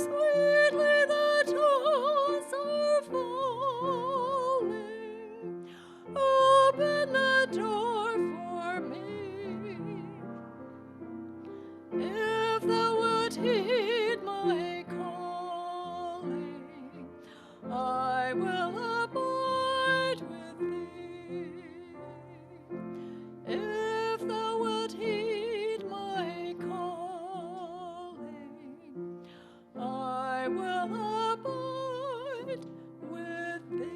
Sweetly the tones are falling. Open the door for me. If thou would heed my calling, I will abide with thee. If thou wilt heed my calling, I will abide with thee.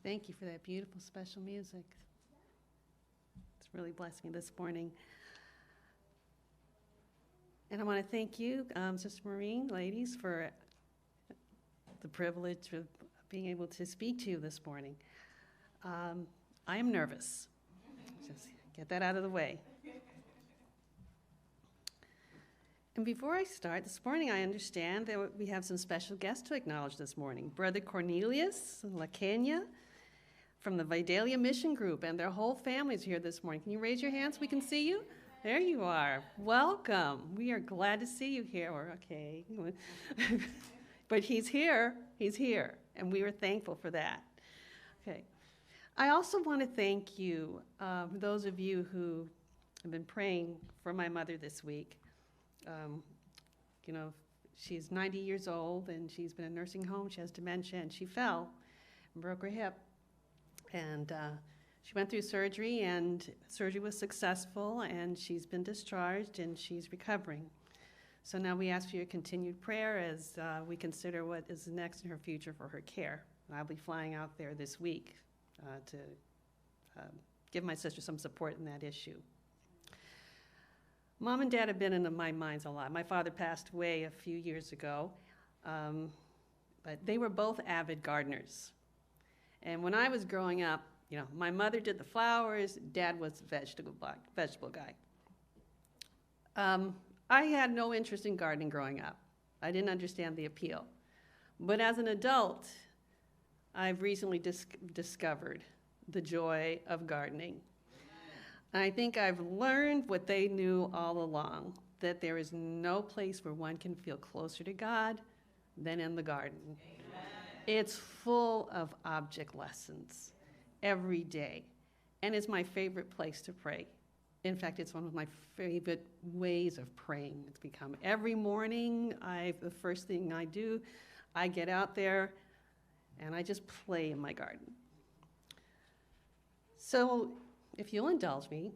Thank you for that beautiful special music. It's really blessed me this morning. And I want to thank you, Sister Maureen, ladies, for the privilege of being able to speak to you this morning. I am nervous. Just get that out of the way. And before I start, this morning I understand that we have some special guests to acknowledge this morning. Brother Cornelius LaKenya from the Vidalia Mission Group, and their whole family's here this morning. Can you raise your hands so we can see you? There you are. Welcome. We are glad to see you here. Okay. But he's here. He's here. And we are thankful for that. Okay. I also want to thank you, those of you who have been praying for my mother this week. She's 90 years old, and she's been in a nursing home. She has dementia, and she fell and broke her hip. And she went through surgery, and surgery was successful, and she's been discharged, and she's recovering. So now we ask for your continued prayer as we consider what is next in her future for her care. And I'll be flying out there this week to give my sister some support in that issue. Mom and Dad have been in my minds a lot. My father passed away a few years ago, but they were both avid gardeners. And when I was growing up, my mother did the flowers, Dad was the vegetable guy. I had no interest in gardening growing up. I didn't understand the appeal. But as an adult, I've recently discovered the joy of gardening. I think I've learned what they knew all along, that there is no place where one can feel closer to God than in the garden. Amen. It's full of object lessons every day, and it's my favorite place to pray. In fact, it's one of my favorite ways of praying. It's become every morning, the first thing I do, I get out there and I just play in my garden. So if you'll indulge me,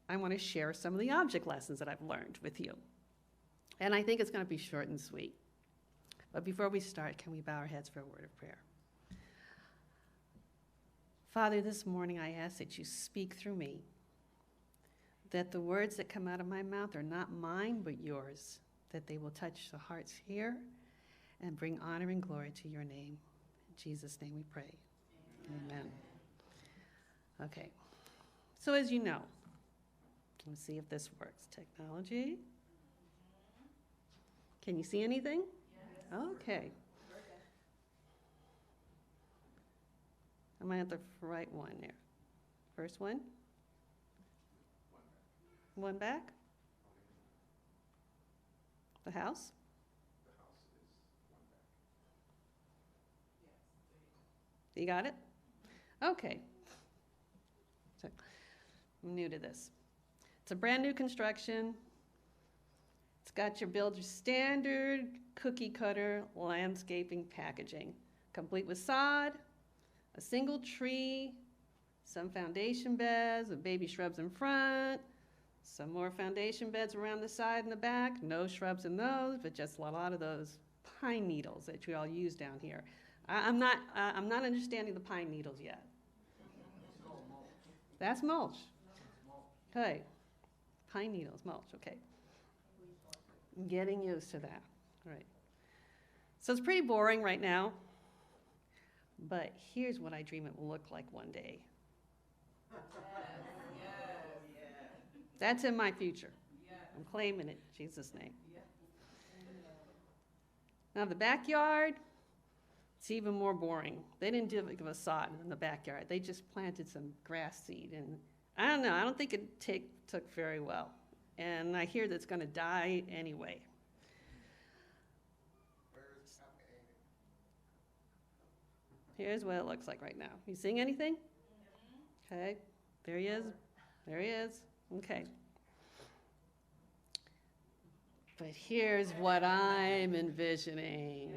I want to share some of the object lessons that I've learned with you. And I think it's going to be short and sweet. But before we start, can we bow our heads for a word of prayer? Father, this morning I ask that you speak through me, that the words that come out of my mouth are not mine but yours, that they will touch the hearts here and bring honor and glory to your name. In Jesus' name we pray. Amen. Okay. So as you know, let's see if this works. Technology. Can you see anything? Yes. Okay. Am I at the right one there? First one? One back? The house? The house is one back. You got it? Okay. So, I'm new to this. It's a brand new construction. It's got your builder's standard cookie cutter landscaping packaging, complete with sod, a single tree, some foundation beds with baby shrubs in front, some more foundation beds around the side and the back. No shrubs in those, but just a lot of those pine needles that you all use down here. I'm not understanding the pine needles yet. That's mulch. Okay. Pine needles, mulch, okay. I'm getting used to that. All right. So it's pretty boring right now. but here's what I dream it will look like one day. That's in my future. I'm claiming it in Jesus' name. Now the backyard, it's even more boring. They didn't give us sod in the backyard. They just planted some grass seed. And I don't know, I don't think it took very well. And I hear that it's going to die anyway. Here's what it looks like right now. You seeing anything? Okay, there he is. There he is. Okay. But here's what I'm envisioning.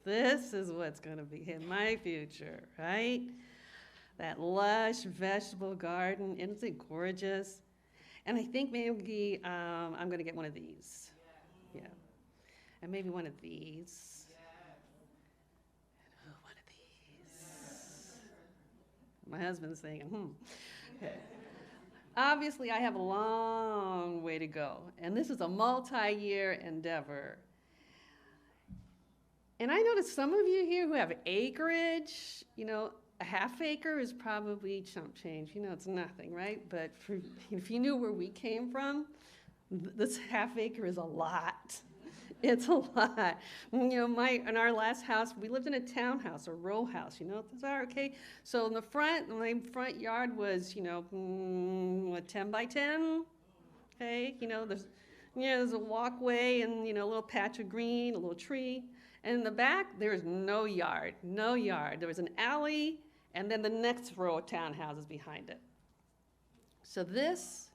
This is what's going to be in my future, right? That lush vegetable garden. Isn't it gorgeous? And I think maybe I'm going to get one of these. Yeah. And maybe one of these. And one of these. My husband's saying, Okay. Obviously, I have a long way to go, and this is a multi-year endeavor. And I noticed some of you here who have acreage, a half acre is probably chump change. It's nothing, right? But if you knew where we came from, this half acre is a lot. It's a lot. In our last house, we lived in a townhouse, a row house, Is that okay? So in the front, my front yard was, 10 by 10, okay? There's a walkway and, a little patch of green, a little tree. And in the back, there's no yard. There was an alley, and then the next row of townhouses behind it. So this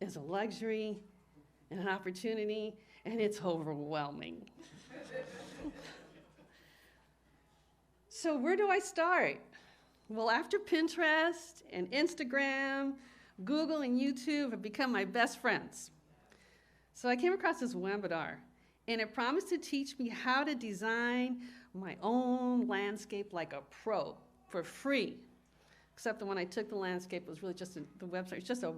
is a luxury and an opportunity, and it's overwhelming. So where do I start? Well, after Pinterest and Instagram, Google and YouTube have become my best friends. So I came across this webinar, and it promised to teach me how to design my own landscape like a pro for free. Except that when I took the landscape, it was really just the website. It's just a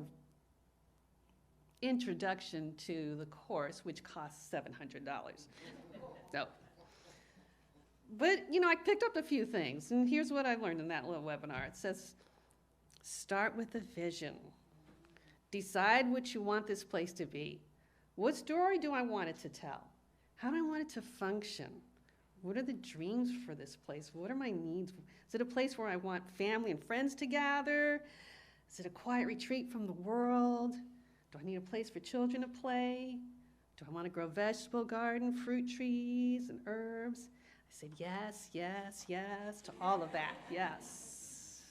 introduction to the course, which costs $700. So, but I picked up a few things, and here's what I learned in that little webinar. It says, start with a vision. Decide what you want this place to be. What story do I want it to tell? How do I want it to function? What are the dreams for this place? What are my needs? Is it a place where I want family and friends to gather? Is it a quiet retreat from the world? Do I need a place for children to play? Do I want to grow vegetable garden, fruit trees, and herbs? I said yes, yes, yes to all of that, yes.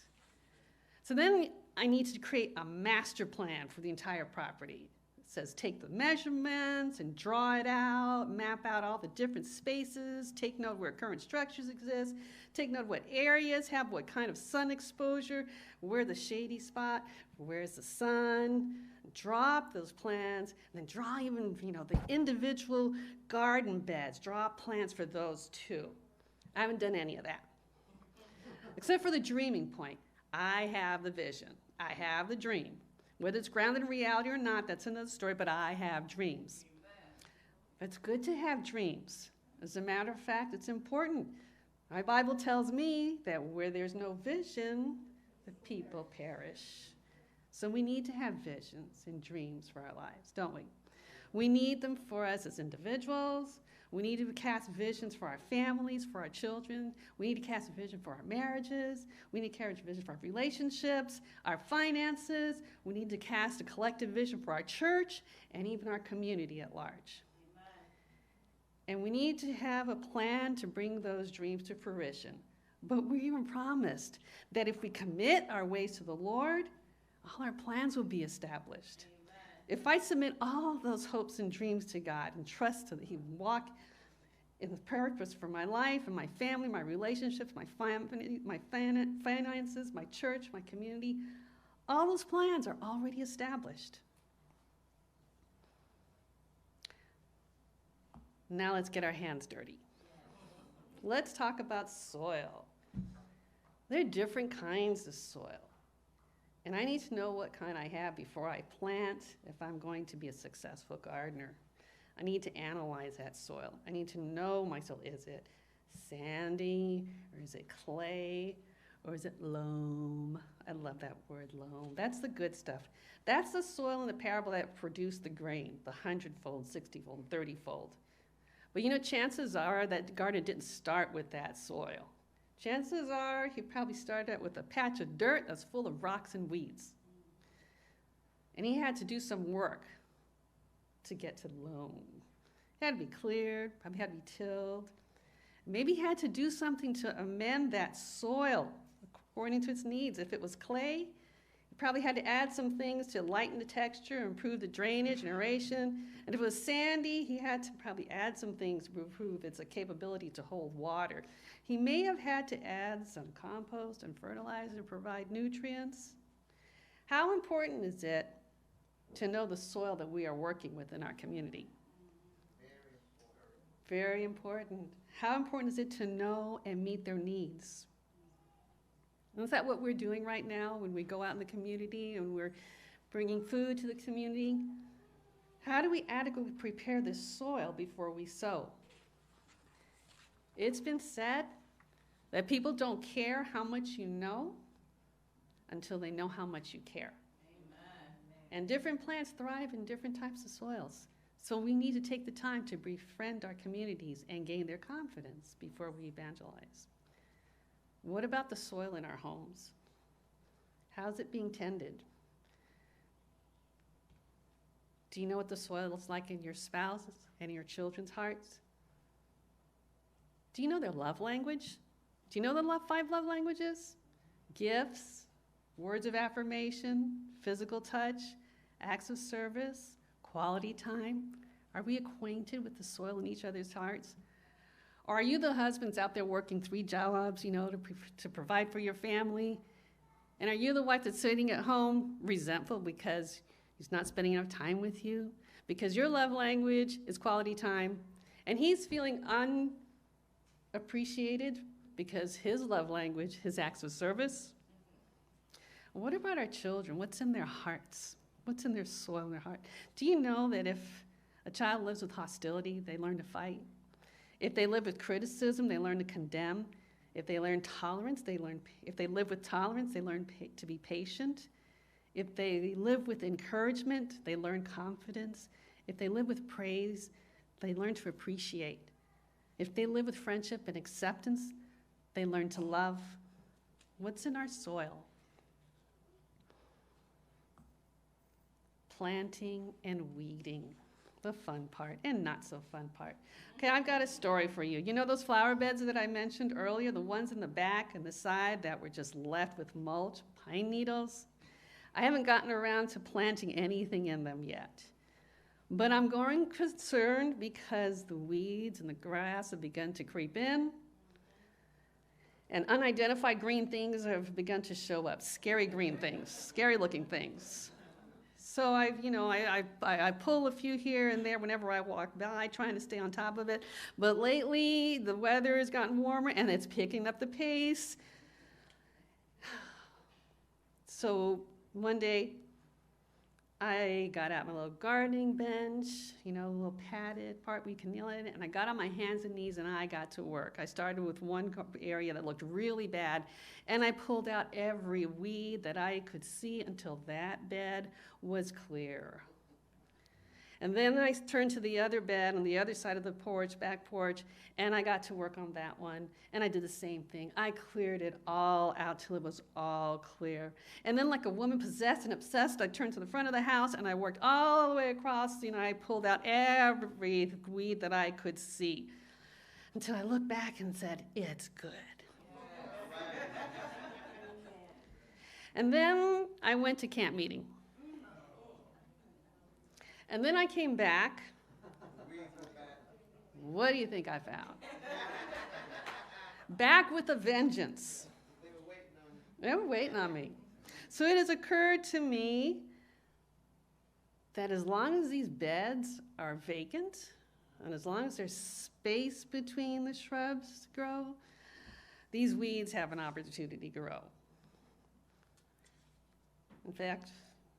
So then I need to create a master plan for the entire property. It says take the measurements and draw it out, map out all the different spaces, take note where current structures exist, take note what areas have what kind of sun exposure, where the shady spot, where's the sun, drop those plans, and then draw even, the individual garden beds, draw plans for those too. I haven't done any of that. Except for the dreaming point. I have the vision. I have the dream. Whether it's grounded in reality or not, that's another story, but I have dreams. But it's good to have dreams. As a matter of fact, it's important. My Bible tells me that where there's no vision, the people perish. So we need to have visions and dreams for our lives, don't we? We need them for us as individuals. We need to cast visions for our families, for our children. We need to cast a vision for our marriages. We need to cast a vision for our relationships, our finances. We need to cast a collective vision for our church and even our community at large. Amen. And we need to have a plan to bring those dreams to fruition. But we're even promised that if we commit our ways to the Lord, all our plans will be established. If I submit all those hopes and dreams to God and trust that He will walk in the purpose for my life and my family, my relationships, my finances, my church, my community, all those plans are already established. Now let's get our hands dirty. Let's talk about soil. There are different kinds of soil. And I need to know what kind I have before I plant if I'm going to be a successful gardener. I need to analyze that soil. I need to know my soil. Is it sandy, or is it clay, or is it loam? I love that word, loam. That's the good stuff. That's the soil in the parable that produced the grain, the 100-fold, 60-fold, 30-fold. But you know, chances are that gardener didn't start with that soil. Chances are he probably started out with a patch of dirt that's full of rocks and weeds. And he had to do some work to get to loam. It had to be cleared, probably had to be tilled. Maybe he had to do something to amend that soil according to its needs. If it was clay, he probably had to add some things to lighten the texture, improve the drainage and aeration. And if it was sandy, he had to probably add some things to improve its capability to hold water. He may have had to add some compost and fertilizer to provide nutrients. How important is it to know the soil that we are working with in our community? Very important. How important is it to know and meet their needs? And is that what we're doing right now when we go out in the community and we're bringing food to the community? How do we adequately prepare this soil before we sow? It's been said that people don't care how much you know until they know how much you care. Amen. And different plants thrive in different types of soils. So we need to take the time to befriend our communities and gain their confidence before we evangelize. What about the soil in our homes? How's it being tended? Do you know what the soil is like in your spouse's and your children's hearts? Do you know their love language? Do you know the 5 love languages? Gifts, words of affirmation, physical touch, acts of service, quality time. Are we acquainted with the soil in each other's hearts? Or are you the husbands out there working 3 jobs, to provide for your family? And are you the wife that's sitting at home resentful because he's not spending enough time with you? Because your love language is quality time, and he's feeling unappreciated because his love language, his acts of service. What about our children? What's in their hearts? What's in their soil in their heart? Do you know that if a child lives with hostility, they learn to fight? If they live with criticism, they learn to condemn. If they learn tolerance, if they live with tolerance, they learn to be patient. If they live with encouragement, they learn confidence. If they live with praise, they learn to appreciate. If they live with friendship and acceptance, they learn to love. What's in our soil? Planting and weeding, the fun part and not so fun part. Okay, I've got a story for you. You know those flower beds that I mentioned earlier, the ones in the back and the side that were just left with mulch, pine needles? I haven't gotten around to planting anything in them yet. But I'm growing concerned because the weeds and the grass have begun to creep in, and unidentified green things have begun to show up, scary green things, scary looking things. So I pull a few here and there whenever I walk by, trying to stay on top of it. But lately, the weather has gotten warmer, and it's picking up the pace. So one day, I got out my little gardening bench, a little padded part we can kneel in it, and I got on my hands and knees and I got to work. I started with one area that looked really bad, and I pulled out every weed that I could see until that bed was clear. And then I turned to the other bed on the other side of the porch, back porch, and I got to work on that one. And I did the same thing. I cleared it all out till it was all clear. And then like a woman possessed and obsessed, I turned to the front of the house and I worked all the way across. I pulled out every weed that I could see until I looked back and said, it's good. And then I went to camp meeting. And then I came back. What do you think I found? Back with a vengeance. They were waiting on me. So it has occurred to me that as long as these beds are vacant, and as long as there's space between the shrubs to grow, these weeds have an opportunity to grow. In fact,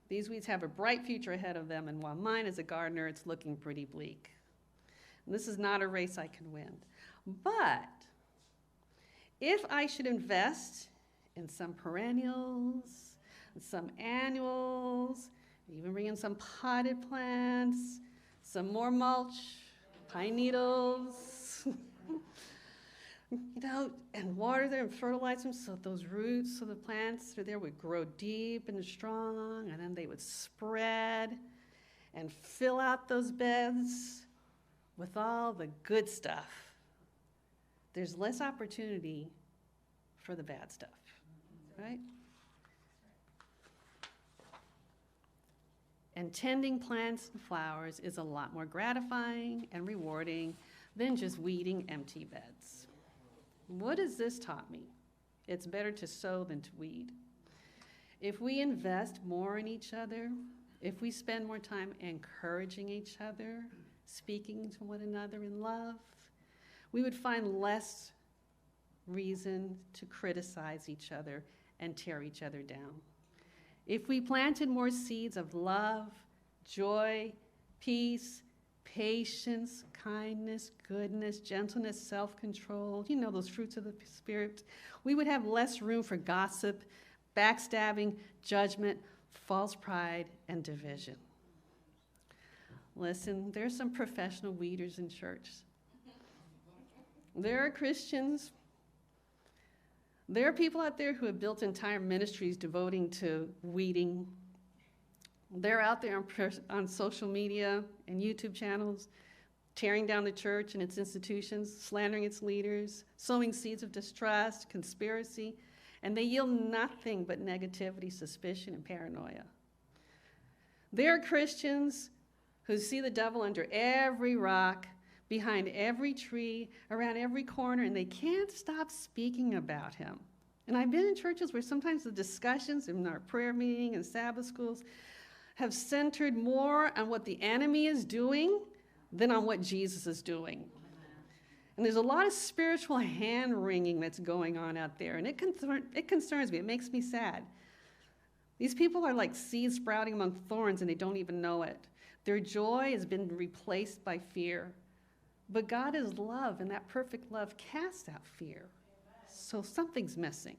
these weeds have a bright future ahead of them, and while mine as a gardener, it's looking pretty bleak. And this is not a race I can win. But If I should invest in some perennials, some annuals, even bring in some potted plants, some more mulch, pine needles, and water them and fertilize them so those roots, so the plants that are there would grow deep and strong, and then they would spread and fill out those beds with all the good stuff. There's less opportunity for the bad stuff, right? And tending plants and flowers is a lot more gratifying and rewarding than just weeding empty beds. What has this taught me? It's better to sow than to weed. If we invest more in each other, if we spend more time encouraging each other, speaking to one another in love, we would find less reason to criticize each other and tear each other down. If we planted more seeds of love, joy, peace, patience, kindness, goodness, gentleness, self-control, those fruits of the Spirit, we would have less room for gossip, backstabbing, judgment, false pride, and division. Listen, there's some professional weeders in church. There are Christians. There are people out there who have built entire ministries devoting to weeding. They're out there on social media and YouTube channels, tearing down the church and its institutions, slandering its leaders, sowing seeds of distrust, conspiracy, and they yield nothing but negativity, suspicion, and paranoia. There are Christians who see the devil under every rock, behind every tree, around every corner, and they can't stop speaking about him. And I've been in churches where sometimes the discussions in our prayer meeting and Sabbath schools have centered more on what the enemy is doing than on what Jesus is doing. And there's a lot of spiritual hand-wringing that's going on out there, and it concerns me. It makes me sad. These people are like seeds sprouting among thorns, and they don't even know it. Their joy has been replaced by fear. But God is love, and that perfect love casts out fear. So something's missing.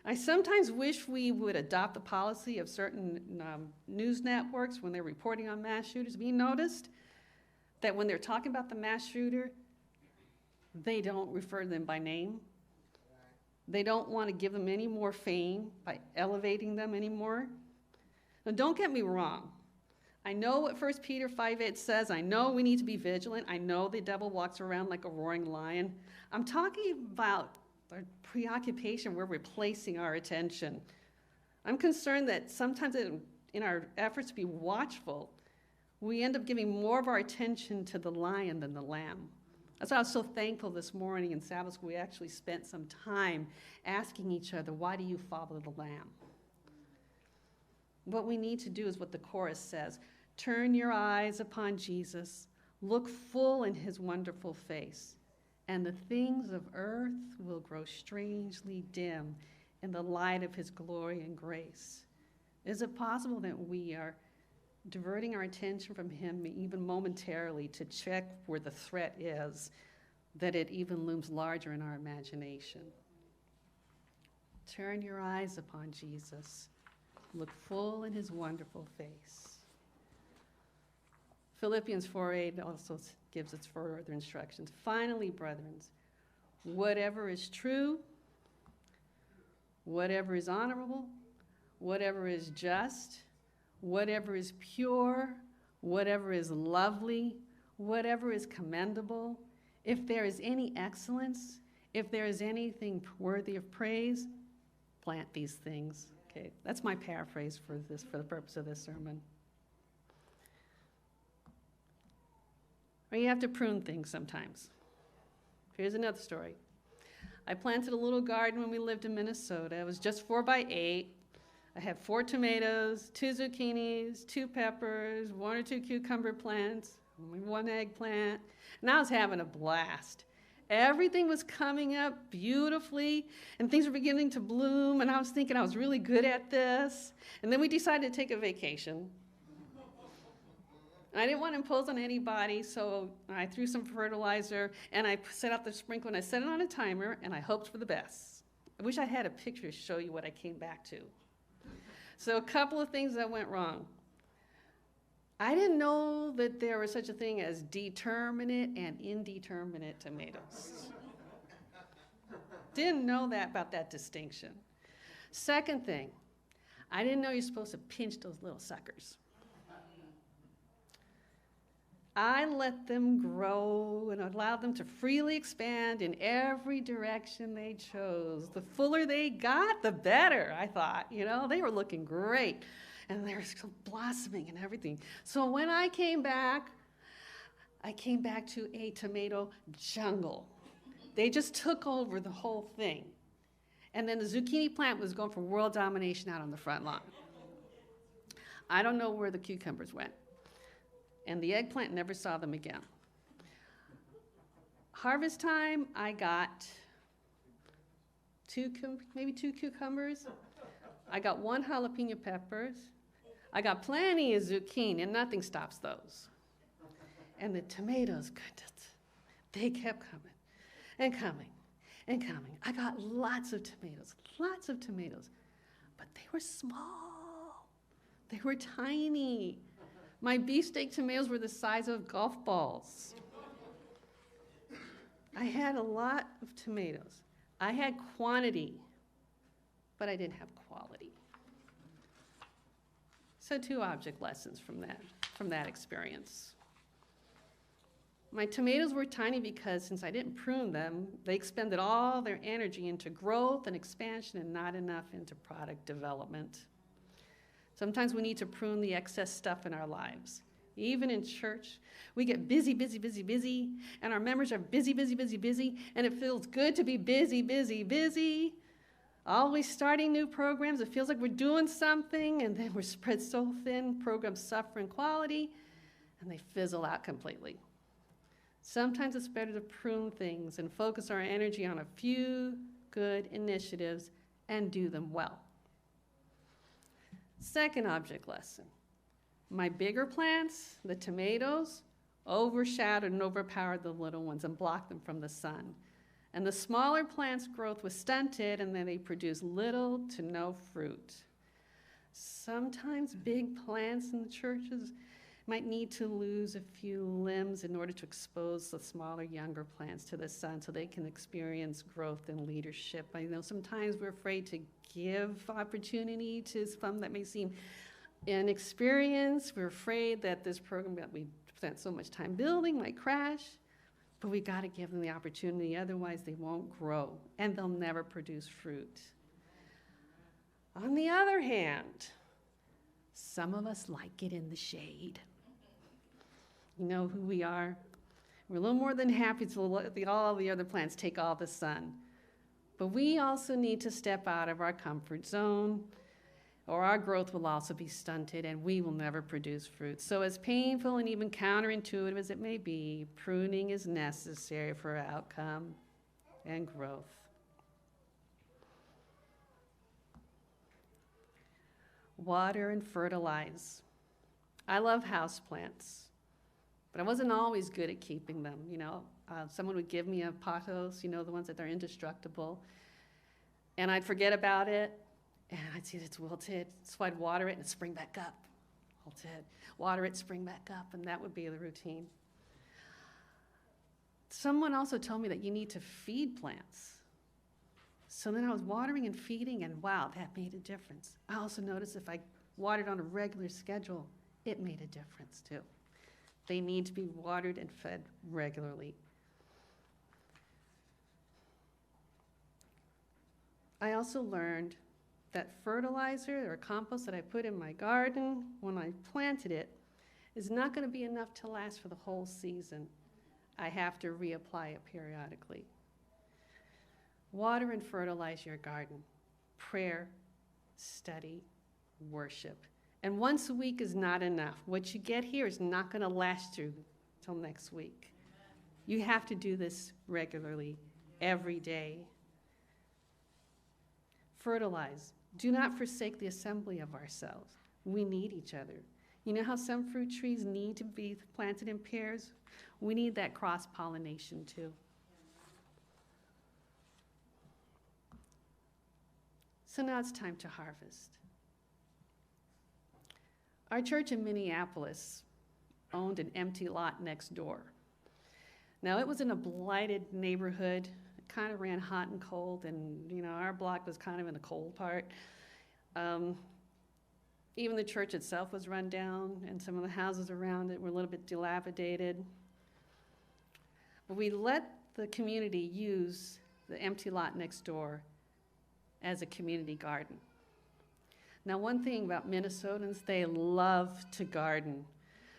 I sometimes wish we would adopt the policy of certain news networks when they're reporting on mass shooters. Have you noticed that when they're talking about the mass shooter, they don't refer to them by name? They don't want to give them any more fame by elevating them anymore. Now, don't get me wrong. I know what 1 Peter 5:8 says. I know we need to be vigilant. I know the devil walks around like a roaring lion. I'm talking about our preoccupation where we're placing our attention. I'm concerned that sometimes in our efforts to be watchful, we end up giving more of our attention to the lion than the lamb. That's why I was so thankful this morning in Sabbath school. We actually spent some time asking each other, why do you follow the lamb? What we need to do is what the chorus says. Turn your eyes upon Jesus. Look full in his wonderful face. And the things of earth will grow strangely dim in the light of his glory and grace. Is it possible that we are diverting our attention from him even momentarily to check where the threat is, that it even looms larger in our imagination? Turn your eyes upon Jesus. Look full in his wonderful face. Philippians 4:8 also gives its further instructions. Finally, brethren, whatever is true, whatever is honorable, whatever is just, whatever is pure, whatever is lovely, whatever is commendable, if there is any excellence, if there is anything worthy of praise, plant these things. Okay, that's my paraphrase for the purpose of this sermon. Or you have to prune things sometimes. Here's another story. I planted a little garden when we lived in Minnesota. It was just 4x8. I had 4 tomatoes, 2 zucchinis, 2 peppers, 1 or 2 cucumber plants, 1 eggplant, and I was having a blast. Everything was coming up beautifully, and things were beginning to bloom, and I was thinking I was really good at this. And then we decided to take a vacation. I didn't want to impose on anybody, so I threw some fertilizer, and I set out the sprinkler, and I set it on a timer, and I hoped for the best. I wish I had a picture to show you what I came back to. So a couple of things that went wrong. I didn't know that there was such a thing as determinate and indeterminate tomatoes. Didn't know that about that distinction. Second thing, I didn't know you're supposed to pinch those little suckers. I let them grow and allowed them to freely expand in every direction they chose. The fuller they got, the better, I thought. You know, they were looking great, and they were still blossoming and everything. So when I came back to a tomato jungle. They just took over the whole thing. And then the zucchini plant was going for world domination out on the front lawn. I don't know where the cucumbers went. And the eggplant never saw them again. Harvest time, I got maybe two cucumbers. I got 1 jalapeno peppers. I got plenty of zucchini, and nothing stops those. And the tomatoes, goodness, they kept coming and coming and coming. I got lots of tomatoes, but they were small. They were tiny. My beefsteak tomatoes were the size of golf balls. I had a lot of tomatoes. I had quantity, but I didn't have quality. So 2 object lessons from that experience. My tomatoes were tiny because since I didn't prune them, they expended all their energy into growth and expansion and not enough into product development. Sometimes we need to prune the excess stuff in our lives. Even in church, we get busy, and our members are busy, and it feels good to be busy. Always starting new programs, it feels like we're doing something, and then we're spread so thin, programs suffer in quality, and they fizzle out completely. Sometimes it's better to prune things and focus our energy on a few good initiatives and do them well. Second object lesson. My bigger plants, the tomatoes, overshadowed and overpowered the little ones and blocked them from the sun. And the smaller plants' growth was stunted, and then they produced little to no fruit. Sometimes big plants in the churches might need to lose a few limbs in order to expose the smaller, younger plants to the sun so they can experience growth and leadership. I know sometimes we're afraid to give opportunity to some that may seem inexperienced. We're afraid that this program that we spent so much time building might crash, but we got to give them the opportunity, otherwise they won't grow and they'll never produce fruit. On the other hand, some of us like it in the shade. You know who we are? We're a little more than happy to let all the other plants take all the sun. But we also need to step out of our comfort zone, or our growth will also be stunted and we will never produce fruit. So as painful and even counterintuitive as it may be, pruning is necessary for outcome and growth. Water and fertilize. I love houseplants, but I wasn't always good at keeping them. Someone would give me a pothos, the ones that are indestructible, and I'd forget about it, and I'd see that it's wilted, so I'd water it and it'd spring back up. Wilted, water it, spring back up, and that would be the routine. Someone also told me that you need to feed plants. So then I was watering and feeding, and wow, that made a difference. I also noticed if I watered on a regular schedule, it made a difference too. They need to be watered and fed regularly. I also learned that fertilizer or compost that I put in my garden when I planted it is not going to be enough to last for the whole season. I have to reapply it periodically. Water and fertilize your garden. Prayer, study, worship. And once a week is not enough. What you get here is not going to last you till next week. You have to do this regularly, every day. Fertilize. Do not forsake the assembly of ourselves. We need each other. You know how some fruit trees need to be planted in pairs? We need that cross-pollination too. So now it's time to harvest. Our church in Minneapolis owned an empty lot next door. Now, it was in a blighted neighborhood. It kind of ran hot and cold, and our block was kind of in the cold part. Even the church itself was run down, and some of the houses around it were a little bit dilapidated. But we let the community use the empty lot next door as a community garden. Now, one thing about Minnesotans, they love to garden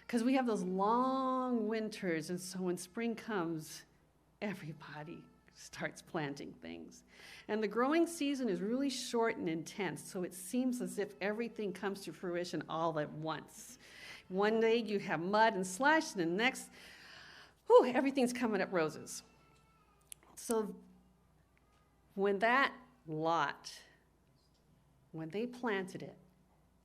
because we have those long winters, and so when spring comes, everybody starts planting things. And the growing season is really short and intense, so it seems as if everything comes to fruition all at once. One day you have mud and slush, and the next, everything's coming up roses. So when that lot, when they planted it,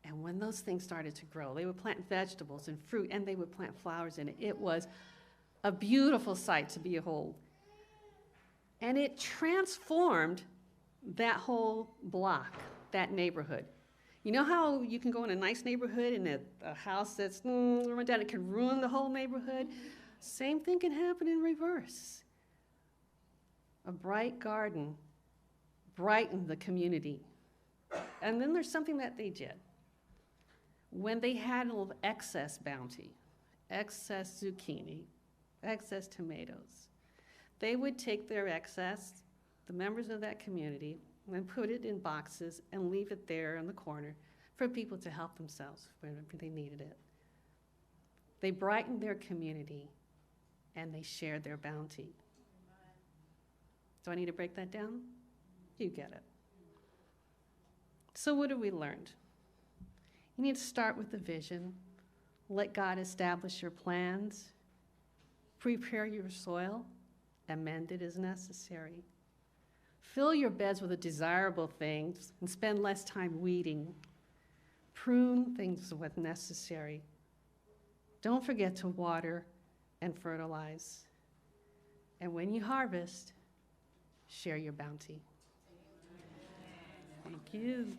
and when those things started to grow, they would plant vegetables and fruit, and they would plant flowers in it. It was a beautiful sight to behold. And it transformed that whole block, that neighborhood. You know how you can go in a nice neighborhood and a house that's run down, it can ruin the whole neighborhood? Same thing can happen in reverse. A bright garden brightened the community. And then there's something that they did. When they had a little excess bounty, excess zucchini, excess tomatoes, they would take their excess, the members of that community, and put it in boxes and leave it there in the corner for people to help themselves whenever they needed it. They brightened their community, and they shared their bounty. Do I need to break that down? You get it. So what have we learned? You need to start with the vision. Let God establish your plans. Prepare your soil. Amend it as necessary. Fill your beds with the desirable things and spend less time weeding. Prune things when necessary. Don't forget to water and fertilize. And when you harvest, share your bounty. Thank you.